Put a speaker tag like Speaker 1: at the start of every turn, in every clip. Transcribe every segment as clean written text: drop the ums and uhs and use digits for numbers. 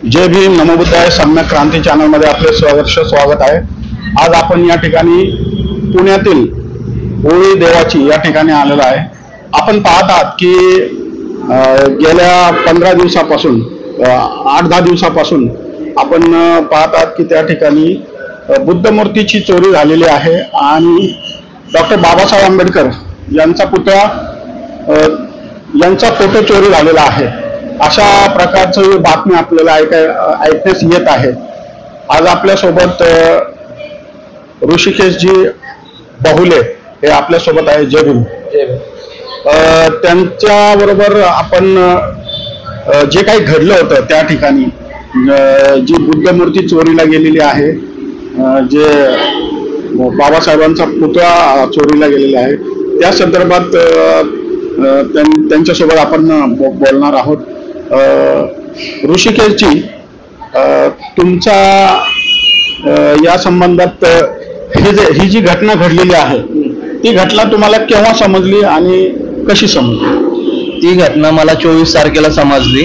Speaker 1: जय भीम, नमो बुद्धाय, सम्यक क्रांती चॅनलमध्ये आपले स्वागत आहे। आज आपण या ठिकाणी पुण्यातील होळी देवाची या ठिकाणी आलेलो आहे। आपण पाहत आहात की गेल्या 15 दिवसापासून 8-10 दिवसापासून आपण पाहत आहात की त्या ठिकाणी बुद्ध मूर्तीची चोरी झालेली आहे आणि डॉक्टर बाबासाहेब आंबेडकर यांचा पुतळा यांचा फोटो चोरी झालेला आहे। अशा प्रकारची बातमी आपल्याला ऐकण्यास येत आहे। आज आपल्या सोबत ऋषिकेशजी बहुले हे आपल्या सोबत आहे। जय भीम। त्यांच्या बरोबर आपण जे काही घडलं होतं त्या ठिकाणी जी बुद्ध मूर्ती चोरीला गेलेली आहे, जे बाबासाहेबांचा पुतळा चोरीला गेलेला आहे, त्या संदर्भात त्यांच्यासोबत आपण बोलणार आहोत। ऋषिकेशजी, तुमचा या संबंधात ही जी घटना घडलेली आहे ती घटना तुम्हाला केव्हा समजली आणि कशी समजली?
Speaker 2: ती घटना मला 24 तारखेला समजली।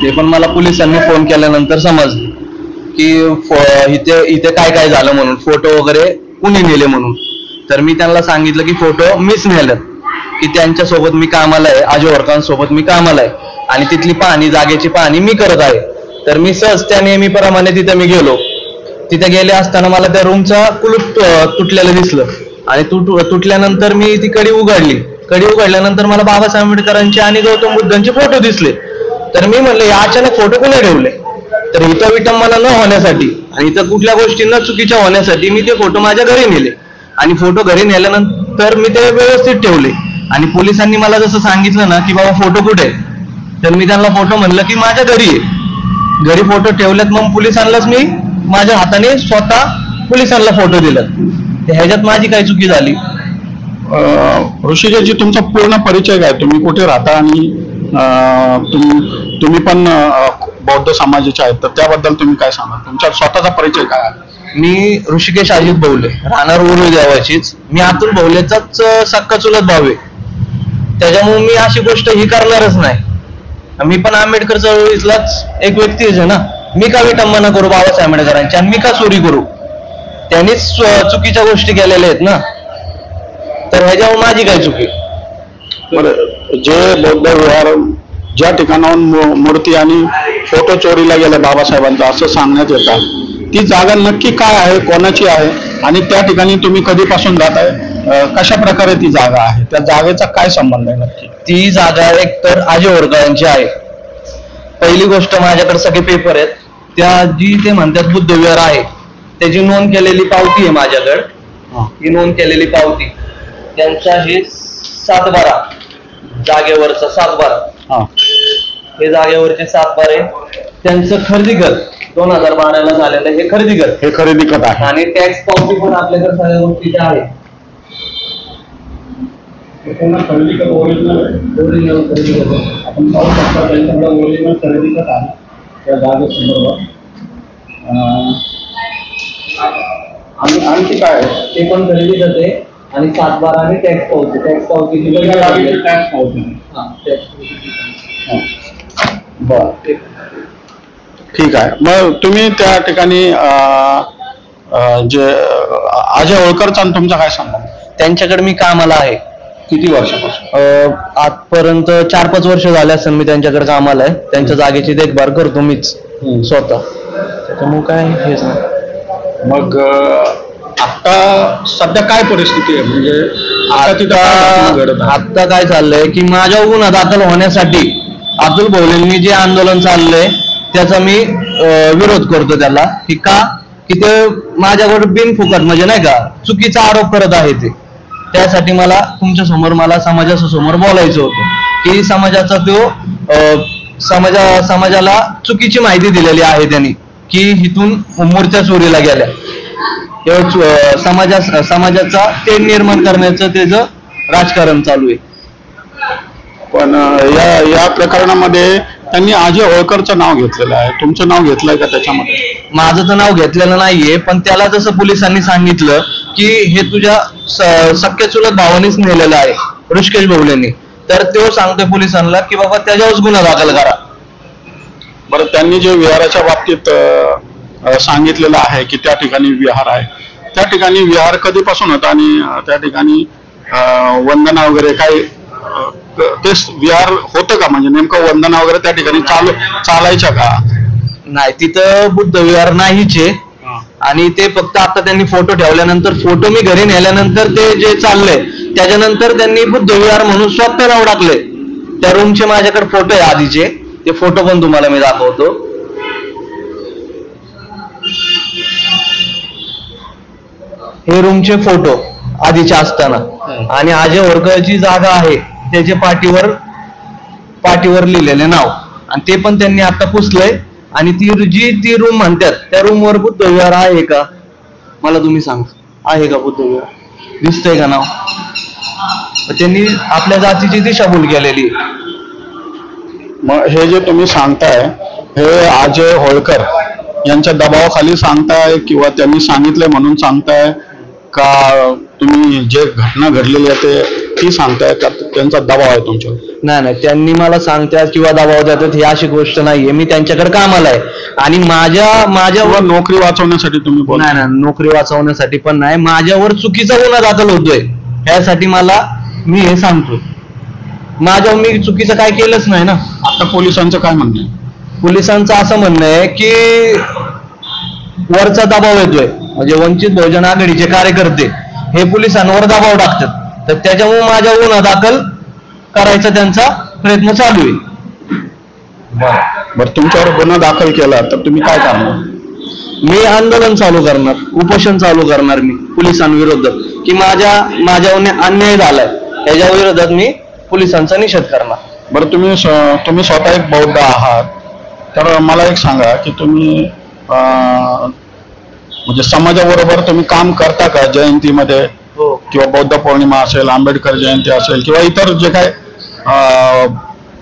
Speaker 2: ते पण मला पोलिसांनी फोन केल्यानंतर समजली की इथे काय झालं म्हणून, फोटो वगैरे कुणी नेले म्हणून। तर मी त्यांना सांगितलं की फोटो मीच नेलेत, की त्यांच्यासोबत मी कामाला आहे, आजोवरकांसोबत मी कामाला आहे आणि तिथली पाहणी, जागेची पाहणी मी करत आहे। तर मी सहज त्या नेहमीप्रमाणे तिथे मी गेलो। तिथे गेले असताना मला त्या रूमचा कुलूप तुटलेलं दिसलं आणि तुटल्यानंतर मी ती कडी उघडली। कडी उघडल्यानंतर मला बाबासाहेब आंबेडकरांचे आणि गौतम बुद्धांचे फोटो दिसले। तर मी म्हणले अचानक फोटो कोणी ठेवले? तर इथं विटंबना न होण्यासाठी आणि इथं कुठल्या गोष्टी न चुकीच्या होण्यासाठी मी ते फोटो माझ्या घरी नेले आणि फोटो घरी नेल्यानंतर मी ते व्यवस्थित ठेवले। आणि पोलिसांनी मला जसं सांगितलं ना की बाबा फोटो कुठे, तर मी त्यांना फोटो म्हणलं की माझ्या घरी आहे। घरी फोटो ठेवलेत। मग पोलिसांनाच मी माझ्या हाताने स्वतः पोलिसांना फोटो दिलेत। ह्याच्यात माझी काय चुकी झाली?
Speaker 1: ऋषिकेशजी, तुमचा पूर्ण परिचय काय? तुम्ही कुठे राहता आणि तुम्ही पण बौद्ध समाजाचे आहेत, तर त्याबद्दल तुम्ही काय सांगा? तुमचा स्वतःचा परिचय काय आहे?
Speaker 2: मी ऋषिकेश अजित बहुले, राहणार होळी देवाचीच। मी अतुल बहुलेचाच सक्का चुलत भाऊ आहे। त्याच्यामुळे मी अशी गोष्ट ही करणारच नाही। मी पण आंबेडकर चळवळीतलाच एक व्यक्ती आहे ना। मी का विटंबना करू बाबासाहेब आंबेडकरांची आणि मी का चोरी करू? त्यांनीच चुकीच्या गोष्टी केलेल्या आहेत ना, तर ह्याच्यावर माझी काय चुकी?
Speaker 1: जे बौद्ध विहार ज्या ठिकाणाहून मूर्ती आणि फोटो चोरीला गेले बाबासाहेबांचा असं सांगण्यात येतात, ती जागा नक्की काय आहे, कोणाची आहे आणि त्या ठिकाणी तुम्ही कधीपासून जाताय? कशा प्रकारे ती जागा आहे? त्या जागेचा काय संबंध आहे नक्की?
Speaker 2: ती जागा एक तर आजोवरकांची आहे। पहिली गोष्ट, माझ्याकडे सगळे पेपर आहेत, त्या जी ते म्हणतात बुद्ध विहार आहे त्याची नोंद केलेली पावती आहे माझ्याकडे। ही नोंद केलेली पावती त्यांचा हे 7/12 जागेवरचा 7/12 हे जागेवरचे 7/12 त्यांचं खरेदी खत 2012ला झालेलं हे खरेदी खत आहे आणि टॅक्स पावती पण आपल्याकडे सगळ्या गोष्टीच्या आहे।
Speaker 1: खरेदी खत ओरिजिनल आपण पाहू शकता, त्यांच्याकडे ओरिजिनल खरेदी खत आहे त्या जागेसंदर्भात।
Speaker 2: आणि आणखी काय आहे ते पण खरेदी खत आहे आणि 7/12 आणि टॅक्स पावती
Speaker 1: टॅक्स पावती। बर, ठीक आहे। मग तुम्ही त्या ठिकाणी जे अजय होळकरचा तुमचा काय संबंध?
Speaker 2: त्यांच्याकडे मी कामाला आहे।
Speaker 1: किती वर्षापासून?
Speaker 2: आजपर्यंत 4-5 वर्ष झाले असेल मी त्यांच्याकडे कामाला आहे। त्यांच्या जागेची देखभाल करतो मीच स्वतः, त्याच्यामुळे काय हेच नाही।
Speaker 1: मग आता सध्या काय परिस्थिती आहे? म्हणजे
Speaker 2: आता काय चाललंय की माझ्या गुन्हा दाखल होण्यासाठी अतुल बहुलेंनी जे आंदोलन चाललंय त्याचा मी विरोध करतो त्याला, की का की ते माझ्यावर बिनफुकट म्हणजे नाही का चुकीचा आरोप करत आहे ते। त्यासाठी मला तुमच्या समोर, मला समाजासमोर बोलायचं होतं की समाजाचा तो समाजाला चुकीची माहिती दिलेली आहे त्यांनी, की इथून मूर्त्या चोरीला गेल्या। समाजाचा तेढ निर्माण करण्याचं त्याचं राजकारण चालू आहे।
Speaker 1: पण या प्रकरणामध्ये त्यांनी अजय होळकरचं नाव घेतलेलं आहे, तुमचं नाव घेतलंय का त्याच्यामध्ये?
Speaker 2: माझं तर नाव घेतलेलं नाहीये, पण त्याला जसं पोलिसांनी सांगितलं की हे तुझ्या सख्या चुलत भावानेच नेलेलं आहे ऋषिकेश बहुलेंनी, तर तो सांगतोय पोलिसांना की बाबा त्याच्यावरच गुन्हा दाखल करा।
Speaker 1: बरं, त्यांनी जे विहाराच्या बाबतीत सांगितलेलं आहे की त्या ठिकाणी विहार आहे, त्या ठिकाणी विहार कधीपासून होता आणि त्या ठिकाणी वंदना वगैरे काही ते विहार होतं का? म्हणजे नेमकं वंदना वगैरे त्या ठिकाणी चालायच्या का?
Speaker 2: नाही, तिथं बुद्ध विहार नाहीच आहे. आणि ते फक्त आता त्यांनी फोटो ठेवल्यानंतर, फोटो मी घरी नेल्यानंतर ते जे चाललंय त्याच्यानंतर त्यांनी बुद्ध विहार म्हणून स्वतः नाव टाकलंय. त्या रूमचे माझ्याकडे फोटो आहे आधीचे, ते फोटो पण तुम्हाला मी दाखवतो. हे रूमचे फोटो आधीचे असताना, आणि अजय होळकरची जागा आहे त्याच्या पाठीवर लिहिलेले नाव, आणि ते पण त्यांनी आता पुसलंय. आणि ती रूम म्हणतात त्या रूम वर बुद्ध विहार आहे का? मला तुम्ही सांग, आहे का बुद्ध विहार? दिसतंय का नाव? त्यांनी आपल्या जातीची दिशाभूल केलेली.
Speaker 1: मग हे जे तुम्ही सांगताय हे अजय होळकर यांच्या दबावाखाली सांगताय किंवा त्यांनी सांगितलंय म्हणून सांगताय का? तुम्ही जे घटना घडलेली आहे ती सांगताय का त्यांचा दबाव आहे तुमच्यावर?
Speaker 2: नाही, त्यांनी मला सांगतात किंवा दबाव देतात ही अशी गोष्ट नाहीये. मी त्यांच्याकडे कामाला आहे आणि माझ्यावर
Speaker 1: नोकरी वाचवण्यासाठी तुम्ही बोल?
Speaker 2: नाही, नोकरी वाचवण्यासाठी पण नाही, माझ्यावर चुकीचा गुन्हा दाखल होतोय यासाठी मी हे सांगतोय. माझ्यावर मी चुकीचं काय केलंच नाही ना.
Speaker 1: आता पोलिसांचं काय म्हणणं आहे?
Speaker 2: पोलिसांचं असं म्हणणं आहे की वरचा दबाव येतोय, म्हणजे वंचित बहुजन आघाडीचे कार्यकर्ते हे पोलिसांवर दबाव टाकतात, तर त्याच्यामुळे माझ्या गुन्हा दाखल करायचा त्यांचा प्रयत्न चालू आहे.
Speaker 1: बरं, तुमच्यावर गुन्हा दाखल केला तर तुम्ही काय करणार?
Speaker 2: मी आंदोलन चालू करणार, उपोषण चालू करणार मी पोलिसांविरोधात, की माझ्यावर अन्याय झालाय याच्या विरोधात मी पोलिसांचा निषेध करणार.
Speaker 1: बरं, तुम्ही स्वतः एक बौद्ध आहात, तर मला एक सांगा की तुम्ही म्हणजे समाजाबरोबर तुम्ही काम करता का? जयंतीमध्ये किंवा बौद्ध पौर्णिमा असेल, आंबेडकर जयंती असेल किंवा इतर जे काय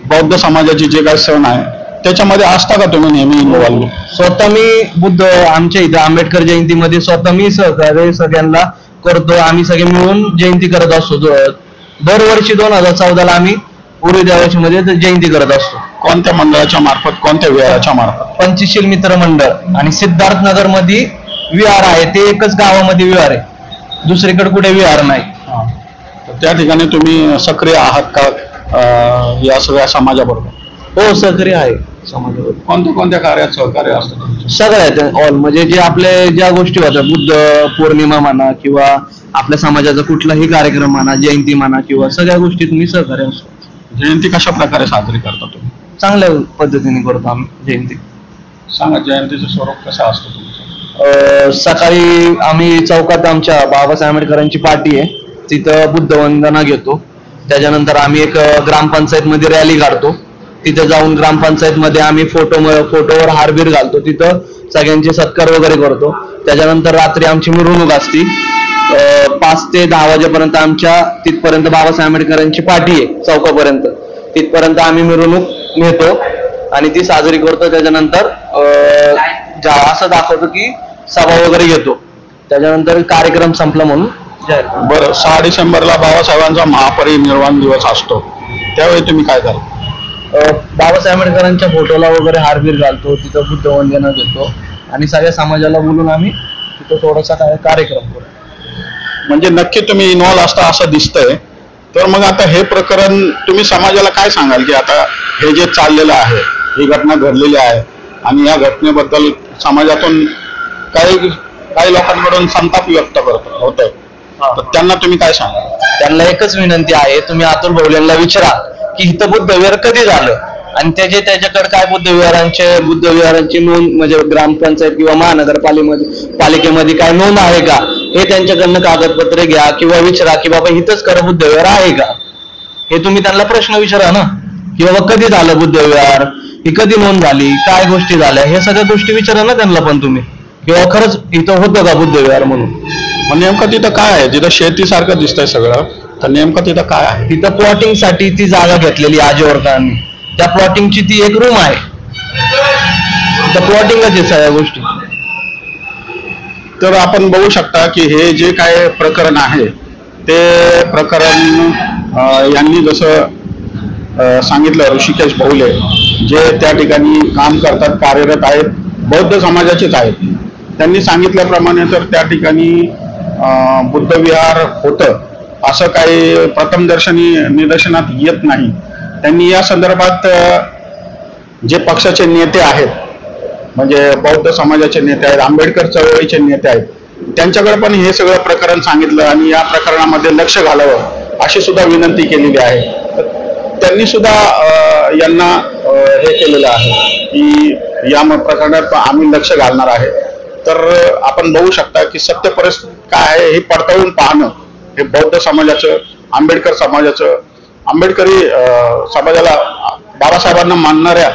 Speaker 1: बौद्ध समाजाचे जे काही सण आहे त्याच्यामध्ये असता का तुम्ही नेहमी इन्व्हॉल्व?
Speaker 2: स्वतः मी आमच्या इथं आंबेडकर जयंतीमध्ये स्वतः मी सहकार्य सगळ्यांना करतो. आम्ही सगळे मिळून जयंती करत असतो. दरवर्षी 2014ला आम्ही उरी देवाची मध्ये जयंती करत असतो.
Speaker 1: कोणत्या मंडळाच्या मार्फत, कोणत्या विहाराच्या मार्फत?
Speaker 2: पंचशील मित्र मंडळ. आणि सिद्धार्थ नगर मध्ये विहार आहे, ते एकच गावामध्ये विहार आहे, दुसरीकडे कुठे विहार नाही.
Speaker 1: त्या ठिकाणी तुम्ही सक्रिय आहात का या सगळ्या समाजाबरोबर?
Speaker 2: हो, सक्रिय आहे समाजाबरोबर.
Speaker 1: कोणत्या कार्यात सहकार्य असतं?
Speaker 2: सगळ्यात ऑल, म्हणजे जे आपले ज्या गोष्टी होत्या, बुद्ध पौर्णिमा म्हणा किंवा आपल्या समाजाचा कुठलाही कार्यक्रम म्हणा, जयंती म्हणा, किंवा सगळ्या गोष्टी तुम्ही सहकार्य असतो.
Speaker 1: जयंती कशा प्रकारे साजरी करता तुम्ही?
Speaker 2: चांगल्या पद्धतीने करतो आम्ही जयंती.
Speaker 1: सांगा, जयंतीचं स्वरूप कसं असतं तुमचं?
Speaker 2: सकाळी आम्ही चौकात आमच्या बाबासाहेब आंबेडकरांची पार्टी आहे, तिथं बुद्ध वंदना घेतो. त्याच्यानंतर आम्ही एक ग्रामपंचायत मध्ये रॅली काढतो. तिथे जाऊन ग्रामपंचायत मध्ये आम्ही फोटोवर हारबीर घालतो, तिथं सगळ्यांचे सत्कार वगैरे करतो. त्याच्यानंतर रात्री आमची मिरवणूक असती 5 ते 10 वाजेपर्यंत. आमच्या तिथपर्यंत बाबासाहेब आंबेडकरांची पार्टी आहे चौकापर्यंत, तिथपर्यंत आम्ही मिरवणूक नेतो आणि ती साजरी करतो. त्याच्यानंतर असं दाखवतो की सभा वगैरे घेतो. त्याच्यानंतर कार्यक्रम संपला म्हणून जाहीर.
Speaker 1: बरं, 6 डिसेंबरला बाबासाहेबांचा महापरिनिर्वाण दिवस असतो, त्यावेळी तुम्ही काय करता?
Speaker 2: बाबासाहेब आंबेडकरांच्या फोटोला वगैरे हारबीर घालतो, तिथं बुद्ध वंदना घेतो आणि सगळ्या समाजाला बोलून आम्ही तिथं थोडासा कार्यक्रम करतो.
Speaker 1: म्हणजे नक्की तुम्ही इन्व्हॉल्व असता असं दिसतंय. तर मग आता हे प्रकरण तुम्ही समाजाला काय सांगाल की आता हे जे चाललेलं आहे, ही घटना घडलेली आहे आणि या घटनेबद्दल समाजातून काही लोकांकडून संताप व्यक्त होतोय, तर त्यांना तुम्ही काय सांगाल?
Speaker 2: त्यांना एकच विनंती आहे, तुम्ही अतुल भवलेंना विचारा की इथं बुद्ध विहार कधी झालं आणि त्याच्याकडे काय बुद्ध विहारांची नोंद, म्हणजे ग्रामपंचायत किंवा महानगरपालिकेमध्ये काय नोंद आहे का, हे त्यांच्याकडनं कागदपत्रे घ्या किंवा विचारा की बाबा इथंच खरं बुद्ध विहार आहे का. हे तुम्ही त्यांना प्रश्न विचारा ना, की बाबा कधी झालं बुद्ध विहार, ही कधी नोंद झाली, काय गोष्टी झाल्या, हे सगळ्या गोष्टी विचारा ना त्यांना पण तुम्ही, किंवा खरंच इथं होतं का बुद्ध विहार म्हणून.
Speaker 1: मग नेमकं तिथं काय आहे? तिथं शेतीसारखं दिसतंय सगळं, तर नेमकं तिथं काय आहे?
Speaker 2: तिथं प्लॉटिंग साठी ती जागा घेतलेली अजय होळकरांनी. त्या प्लॉटिंगची ती एक रूम आहे, त्या प्लॉटिंगच आहे सगळ्या गोष्टी.
Speaker 1: तर आपण बघू शकता की हे जे काय प्रकरण आहे ते प्रकरण यांनी जसं सांगितलं ऋषिकेश भोवले जे त्या ठिकाणी काम करतात, कार्यरत आहेत, बौद्ध समाजाचेच आहेत. त्यांनी सांगितल्याप्रमाणे तर त्या ठिकाणी बुद्ध विहार होतं असं काही प्रथमदर्शनी निदर्शनात येत नाही. त्यांनी या संदर्भात जे पक्षाचे नेते आहेत, म्हणजे बौद्ध समाजाचे नेते आहेत, आंबेडकर चळवळीचे नेते आहेत, त्यांच्याकडे पण हे सगळं प्रकरण सांगितलं आणि या प्रकरणामध्ये लक्ष घालावं अशी सुद्धा विनंती केलेली आहे. त्यांनी सुद्धा यांना हे केलेलं आहे की या प्रकरणात आम्ही लक्ष घालणार आहे. तर आपण बघू शकता की सत्य परिस्थिती काय आहे हे पडताळून पाहणं हे बौद्ध समाजाचं, आंबेडकर समाजाचं, आंबेडकरी समाजाला, बाबासाहेबांना मानणाऱ्या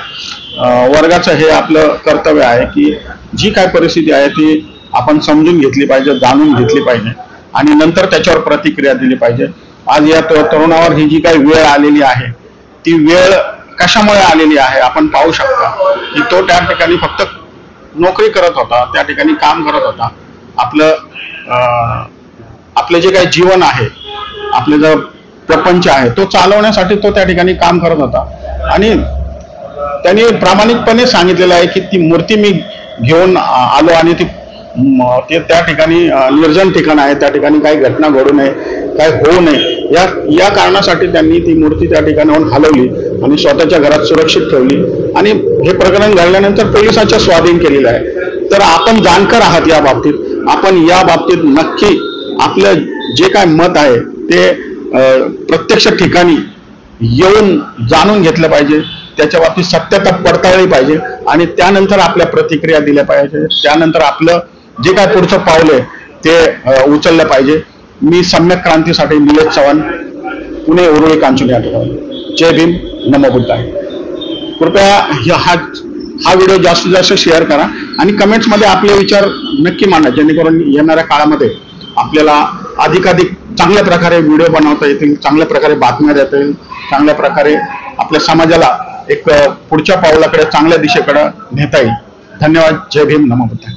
Speaker 1: वर्गाचं हे आपलं कर्तव्य आहे की जी काय परिस्थिती आहे ती आपण समजून घेतली पाहिजे, जाणून घेतली पाहिजे आणि नंतर त्याच्यावर प्रतिक्रिया दिली पाहिजे. आज या तरुणावर ही जी काही वेळ आलेली आहे ती वेळ कशामुळे आलेली आहे आपण पाहू शकता की तो त्या ठिकाणी फक्त नोकरी करत होता, त्या ठिकाणी काम करत होता. आपलं जे काही जीवन आहे, आपले जो प्रपंच आहे तो चालवण्यासाठी तो त्या ठिकाणी काम करत होता. आणि त्यांनी प्रामाणिकपणे सांगितलेलं आहे की ती मूर्ती मी घेऊन आलो आणि ते त्या ठिकाणी निर्जन ठिकाण आहे, त्या ठिकाणी काही घटना घडू नये, काही होऊ नये या कारणासाठी त्यांनी ती मूर्ती त्या ठिकाणाहून हलवली आणि स्वतःच्या घरात सुरक्षित ठेवली आणि हे प्रकरण घडल्यानंतर पोलिसांच्या स्वाधीन केलेलं आहे. तर आपण जाणकार आहात या बाबतीत, आपण या बाबतीत नक्की आपलं जे काय मत आहे ते प्रत्यक्ष ठिकाणी येऊन जाणून घेतलं पाहिजे, त्याच्या बाबतीत सत्यता पडताळली पाहिजे आणि त्यानंतर आपल्या प्रतिक्रिया दिल्या पाहिजे, त्यानंतर आपलं जे काय पुढचं पाऊल आहे ते उचललं पाहिजे. मी सम्यक क्रांतीसाठी निलेश चव्हाण, पुणे, उरुळी, कांचन या ठिकाणी. जय भीम, नमो बुद्धाय. कृपया हा व्हिडिओ जास्तीत जास्त शेअर करा आणि कमेंट्समध्ये आपले विचार नक्की मांडा, जेणेकरून येणाऱ्या काळामध्ये आपल्याला अधिकाधिक चांगल्या प्रकारे व्हिडिओ बनवता येतील, चांगल्या प्रकारे बातम्या देता येईल, चांगल्या प्रकारे आपल्या समाजाला एक पुढच्या पावलाकडे, चांगल्या दिशेकडे नेता येईल. धन्यवाद. जय भीम, नमो बुद्धाय.